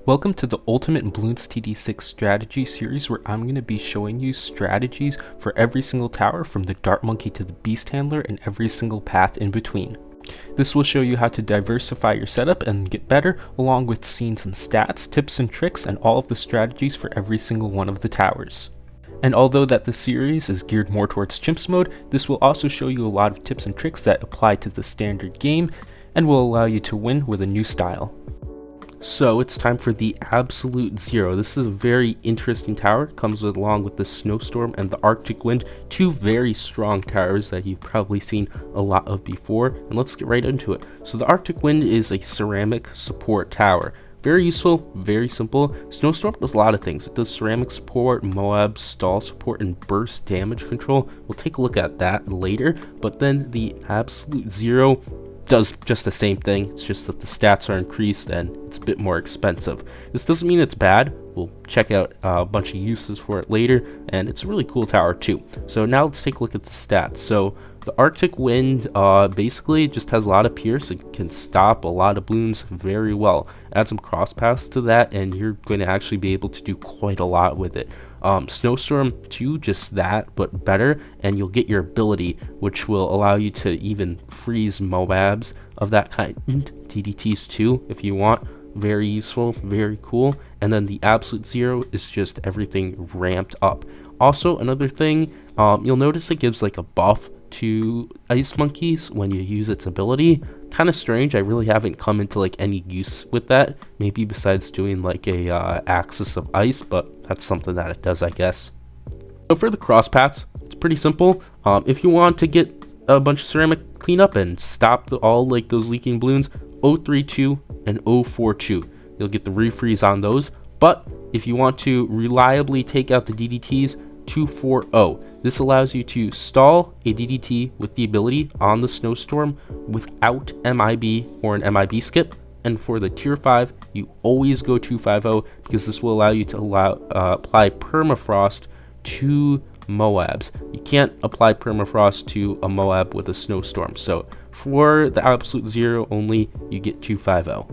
Welcome to the Ultimate Bloons TD6 strategy series, where I'm going to be showing you strategies for every single tower from the Dart Monkey to the Beast Handler and every single path in between. This will show you how to diversify your setup and get better, along with seeing some stats, tips and tricks, and all of the strategies for every single one of the towers. And although that the series is geared more towards Chimps mode, this will also show you a lot of tips and tricks that apply to the standard game and will allow you to win with a new style. So it's time for the Absolute Zero. This is a very interesting tower. It comes along with the Snowstorm and the Arctic Wind, two very strong towers that you've probably seen a lot of before. And let's get right into it. So the Arctic Wind is a ceramic support tower. Very useful, very simple. Snowstorm does a lot of things. It does ceramic support, Moab, stall support, and burst damage control. We'll take a look at that later. But then the Absolute Zero does just the same thing. It's just that the stats are increased and it's a bit more expensive. This doesn't mean it's bad. We'll check out a bunch of uses for it later, and it's a really cool tower too. So now let's take a look at the stats. So the Arctic Wind basically just has a lot of pierce. It can stop a lot of balloons very well. Add some crosspaths to that and you're going to actually be able to do quite a lot with it. Snowstorm 2, just that, but better, and you'll get your ability, which will allow you to even freeze Moabs of that kind. DDTs too, if you want. Very useful, very cool. And then the Absolute Zero is just everything ramped up. Also, another thing, you'll notice it gives like a buff to Ice Monkeys when you use its ability. Kind of strange. I really haven't come into like any use with that, maybe besides doing like a axis of ice, but that's something that it does, I guess. So for the cross paths, it's pretty simple. If you want to get a bunch of ceramic cleanup and stop all like those leaking balloons, 032 and 042, you'll get the refreeze on those. But if you want to reliably take out the DDTs, 240. This allows you to stall a DDT with the ability on the Snowstorm without MIB or an MIB skip. And for the tier 5, you always go 250 because this will allow you to apply permafrost to Moabs. You can't apply permafrost to a Moab with a Snowstorm. So for the Absolute Zero only, you get 250.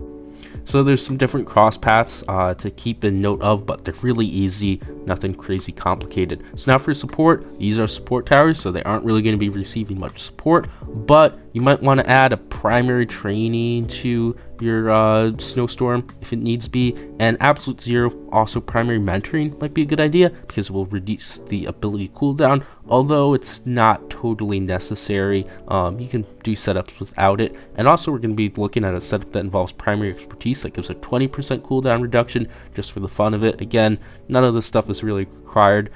So there's some different cross paths to keep in note of, but they're really easy, nothing crazy complicated. So now for support, these are support towers, so they aren't really going to be receiving much support, but you might want to add a primary training to your Snowstorm if it needs be, and Absolute Zero, also primary mentoring might be a good idea because it will reduce the ability cooldown, although it's not totally necessary. You can do setups without it. And also we're going to be looking at a setup that involves primary expertise that gives a 20% cooldown reduction just for the fun of it. Again, none of this stuff is really required.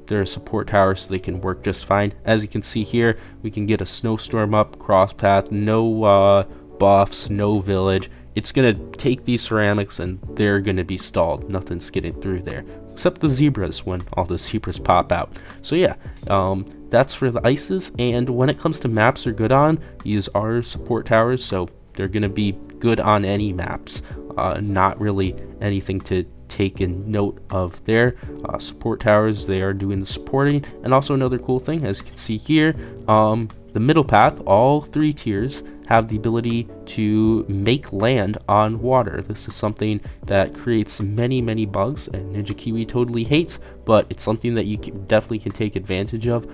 They're a support tower, so they can work just fine. As you can see here, we can get a Snowstorm up, crosspath, no buffs, no village. It's gonna take these ceramics and they're gonna be stalled. Nothing's getting through there except the zebras when all the zebras pop out. So yeah, that's for the ices. And when it comes to maps they're good on, these are support towers, so they're gonna be good on any maps. Not really anything to take in note of there. Support towers, they are doing the supporting. And also another cool thing, as you can see here, the middle path, all 3 tiers have the ability to make land on water. This is something that creates many bugs and Ninja Kiwi totally hates, but it's something that you definitely can take advantage of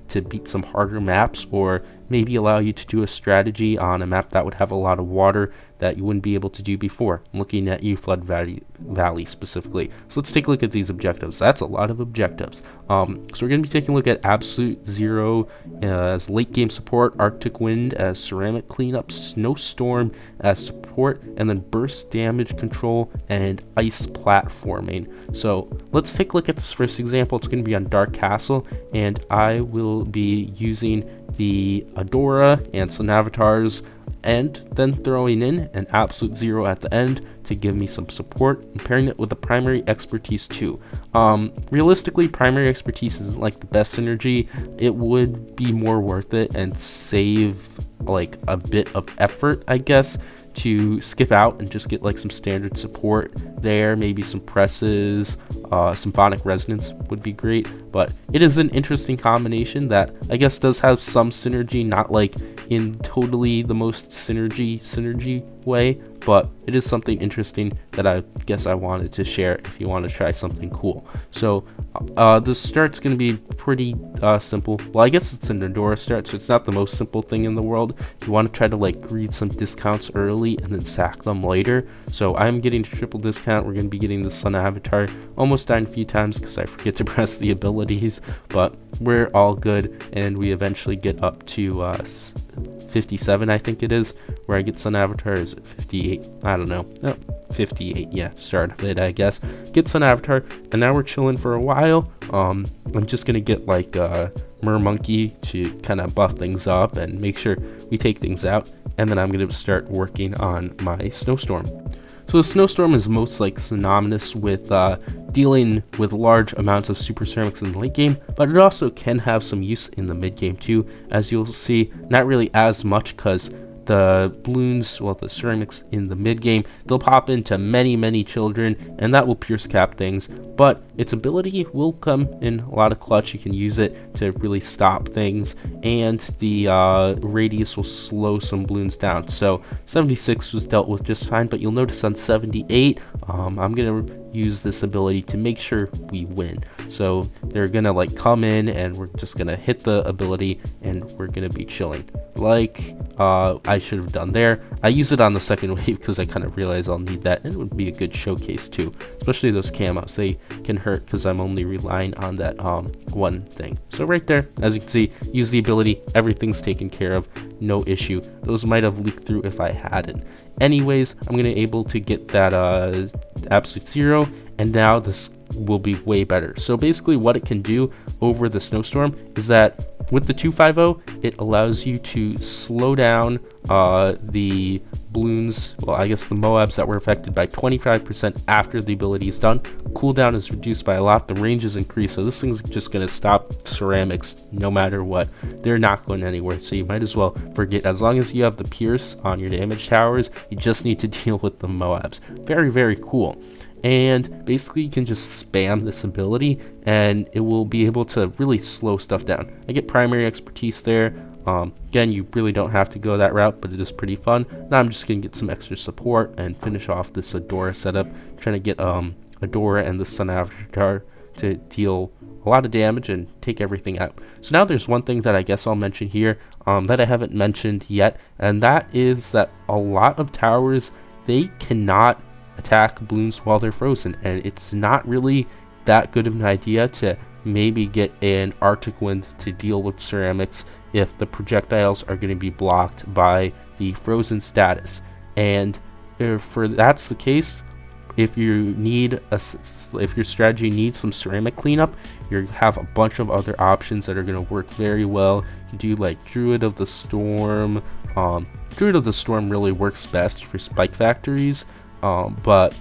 to beat some harder maps, or maybe allow you to do a strategy on a map that would have a lot of water that you wouldn't be able to do before. I'm looking at you, Flood Valley specifically. So let's take a look at these objectives. That's a lot of objectives. So we're going to be taking a look at Absolute Zero as late game support, Arctic Wind as ceramic cleanup, Snowstorm as support, and then burst damage control and ice platforming. So let's take a look at this first example. It's going to be on Dark Castle, and I will be using the Adora and some avatars, and then throwing in an Absolute Zero at the end to give me some support, and pairing it with a primary expertise too. Realistically, primary expertise isn't like the best synergy. It would be more worth it and save like a bit of effort, I guess, to skip out and just get like some standard support there. Maybe some presses, symphonic resonance would be great. but it is an interesting combination that I guess does have some synergy, not like in totally the most synergy way, but it is something interesting that I guess I wanted to share if you want to try something cool. So the start's going to be pretty simple. Well, I guess it's an Adora start, so it's not the most simple thing in the world. You want to try to like greed some discounts early and then sack them later. So I'm getting a triple discount. We're going to be getting the Sun Avatar. Almost died a few times because I forget to press the abilities, but we're all good, and we eventually get up to 57, I think it is, where I get Sun Avatar. Is it 58? I don't know. No, 58. Yeah, start of it, I guess. Get Sun Avatar, and now we're chilling for a while. I'm just gonna get like Mer Monkey to kind of buff things up and make sure we take things out, and then I'm gonna start working on my Snowstorm. So the Snowstorm is most like synonymous with dealing with large amounts of super ceramics in the late game, but it also can have some use in the mid game too, as you'll see. Not really as much, because the Bloons, well, the ceramics in the mid game, they'll pop into many children, and that will pierce cap things, but its ability will come in a lot of clutch. You can use it to really stop things, and the radius will slow some Bloons down. So 76 was dealt with just fine, but you'll notice on 78 I'm gonna use this ability to make sure we win. So they're gonna like come in, and we're just gonna hit the ability, and we're gonna be chilling like I should have done there. I use it on the second wave because I kind of realized I'll need that, and it would be a good showcase too, especially those camos. They can hurt because I'm only relying on that one thing. So right there, as you can see, use the ability, everything's taken care of, no issue. Those might have leaked through if I hadn't. Anyways, I'm gonna able to get that absolute zero, and now this will be way better. So basically what it can do over the Snowstorm is that with the 250, it allows you to slow down the Bloons, well, I guess the Moabs that were affected by 25% after the ability is done. Cooldown is reduced by a lot, the range is increased, so this thing's just going to stop ceramics no matter what. They're not going anywhere, so you might as well forget. As long as you have the Pierce on your damage towers, you just need to deal with the Moabs. Very cool. And basically you can just spam this ability, and it will be able to really slow stuff down. I get primary expertise there. Again, you really don't have to go that route, but it is pretty fun. Now I'm just gonna get some extra support and finish off this Adora setup, trying to get Adora and the Sun Avatar to deal a lot of damage and take everything out. So now there's one thing that I guess I'll mention here that I haven't mentioned yet, and that is that a lot of towers, they cannot attack Bloons while they're frozen, and it's not really that good of an idea to maybe get an Arctic Wind to deal with ceramics if the projectiles are going to be blocked by the frozen status. And if that's the case, if you need if your strategy needs some ceramic cleanup, you have a bunch of other options that are going to work very well. You do like Druid of the Storm. Druid of the Storm really works best for spike factories, but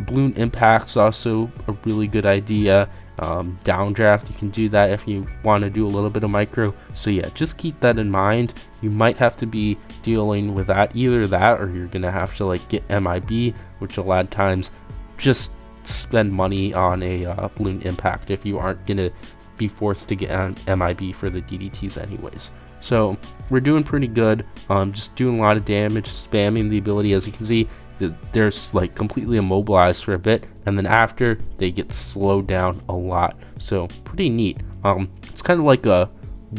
Bloon Impact's also a really good idea. Downdraft, you can do that if you want to do a little bit of micro. So yeah, just keep that in mind. You might have to be dealing with that, either that or you're gonna have to like get MIB, which a lot of times just spend money on a Bloon Impact if you aren't gonna be forced to get an MIB for the DDTs anyways. So we're doing pretty good. Just doing a lot of damage, spamming the ability. As you can see, they're like completely immobilized for a bit, and then after they get slowed down a lot. So pretty neat. It's kind of like a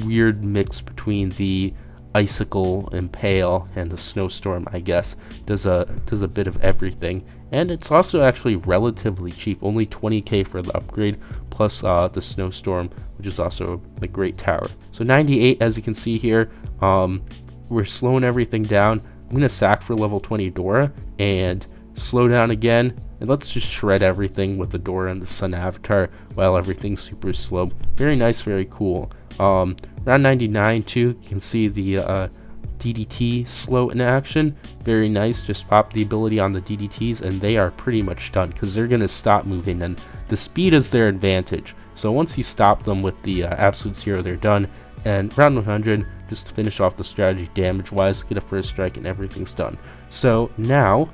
weird mix between the Icicle Impale and the Snowstorm, I guess. Does a bit of everything, and it's also actually relatively cheap, only 20k for the upgrade, plus the Snowstorm, which is also a great tower. So 98, as you can see here, we're slowing everything down. I'm gonna sack for level 20 Dora and slow down again, and let's just shred everything with the Dora and the Sun Avatar while everything's super slow. Very nice, very cool. Around 99 too, you can see the DDT slow in action. Very nice. Just pop the ability on the DDTs and they are pretty much done, because they're gonna stop moving, and the speed is their advantage. So once you stop them with the absolute zero, they're done. And round 100, just to finish off the strategy damage wise, get a first strike and everything's done. So now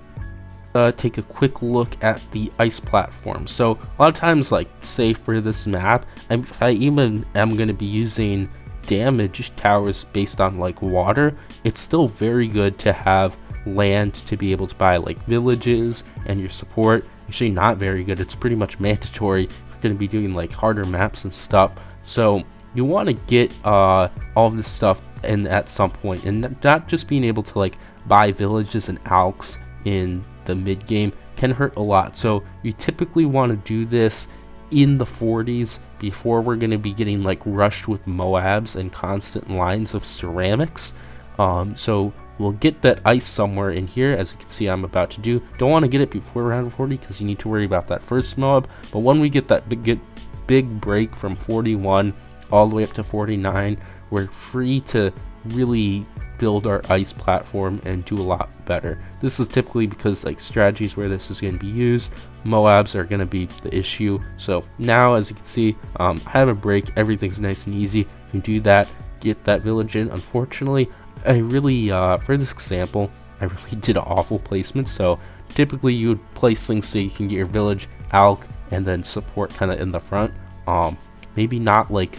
take a quick look at the ice platform. So a lot of times, like say for this map, if I even am going to be using damage towers based on like water, it's still very good to have land to be able to buy like villages and your support. Actually not very good, it's pretty much mandatory if you're going to be doing like harder maps and stuff. So you want to get all of this stuff in at some point, and not just being able to like buy villages and alks in the mid game can hurt a lot. So you typically want to do this in the 40s before we're going to be getting like rushed with Moabs and constant lines of ceramics. So we'll get that ice somewhere in here, as you can see I'm about to do. Don't want to get it before round 40 because you need to worry about that first Moab, but when we get that big break from 41 all the way up to 49, we're free to really build our ice platform and do a lot better. This is typically because like strategies where this is going to be used, Moabs are going to be the issue. So now, as you can see, I have a break, everything's nice and easy. You can do that, get that village in. Unfortunately, I really for this example, I really did an awful placement. So typically you would place things so you can get your village, alk, and then support kind of in the front. Maybe not like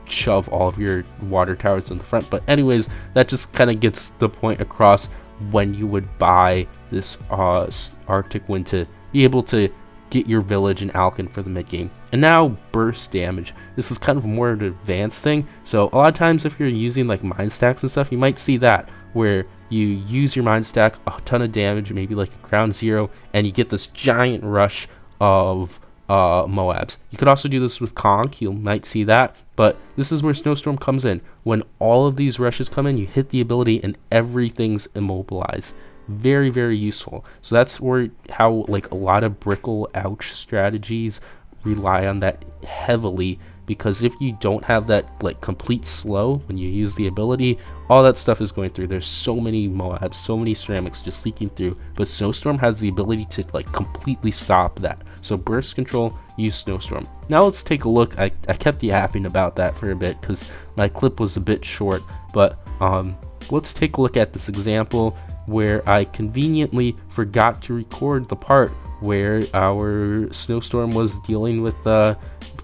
shove all of your water towers in the front, but anyways, that just kind of gets the point across when you would buy this Arctic Wind to be able to get your village and alkin for the mid game. And now burst damage. This is kind of more of an advanced thing. So a lot of times if you're using like mine stacks and stuff, you might see that where you use your mine stack, a ton of damage, maybe like a ground zero, and you get this giant rush of Moabs. You could also do this with Conch, you might see that, but this is where Snowstorm comes in. When all of these rushes come in, you hit the ability and everything's immobilized. Very, very useful. So that's where how like a lot of Brickle ouch strategies rely on that heavily, because if you don't have that like complete slow when you use the ability, all that stuff is going through. There's so many Moabs, so many ceramics just leaking through, but Snowstorm has the ability to like completely stop that. So burst control, use Snowstorm. Now let's take a look. I kept yapping about that for a bit because my clip was a bit short, but let's take a look at this example where I conveniently forgot to record the part where our Snowstorm was dealing with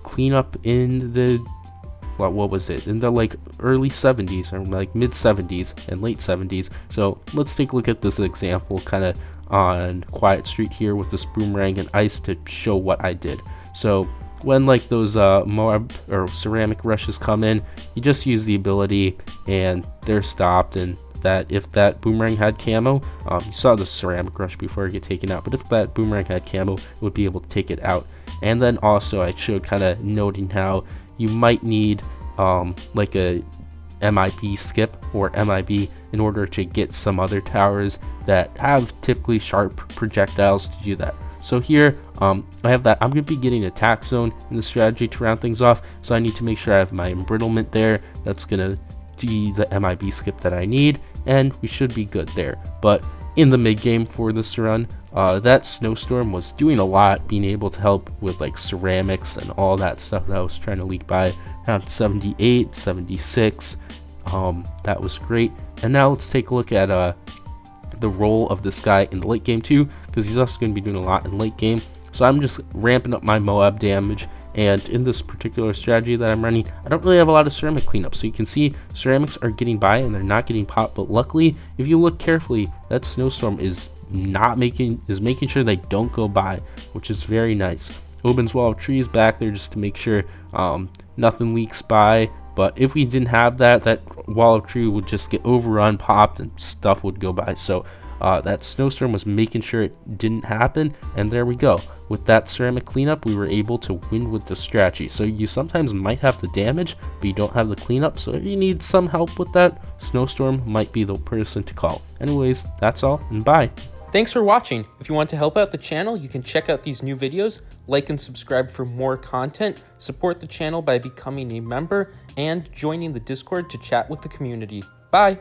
cleanup in the what was it, in the like early 70s or like mid 70s and late 70s. So let's take a look at this example kind of on Quiet Street here with this boomerang and ice to show what I did. So when like those Moab or ceramic rushes come in, you just use the ability and they're stopped. And that if that boomerang had camo, you saw the ceramic rush before it get taken out, but if that boomerang had camo, it would be able to take it out. And then also I showed kind of noting how you might need like a MIB skip or MIB in order to get some other towers that have typically sharp projectiles to do that. So here I have that. I'm going to be getting attack zone in the strategy to round things off, so I need to make sure I have my embrittlement there. That's going to be the MIB skip that I need, and we should be good there. But in the mid game for this run, that Snowstorm was doing a lot, being able to help with like ceramics and all that stuff that I was trying to leak by around 78, 76. That was great. And now let's take a look at the role of this guy in the late game too, because he's also going to be doing a lot in late game. So I'm just ramping up my Moab damage, and in this particular strategy that I'm running, I don't really have a lot of ceramic cleanup. So you can see ceramics are getting by and they're not getting popped, but luckily if you look carefully, that Snowstorm is making sure they don't go by, which is very nice. Oben's Wall of Trees back there just to make sure nothing leaks by. But if we didn't have that, that wall of tree would just get overrun, popped, and stuff would go by. So that Snowstorm was making sure it didn't happen, and there we go. With that ceramic cleanup, we were able to win with the strategy. So you sometimes might have the damage, but you don't have the cleanup. So if you need some help with that, Snowstorm might be the person to call. Anyways, that's all, and bye. Thanks for watching. If you want to help out the channel, you can check out these new videos, like and subscribe for more content, support the channel by becoming a member, and joining the Discord to chat with the community. Bye!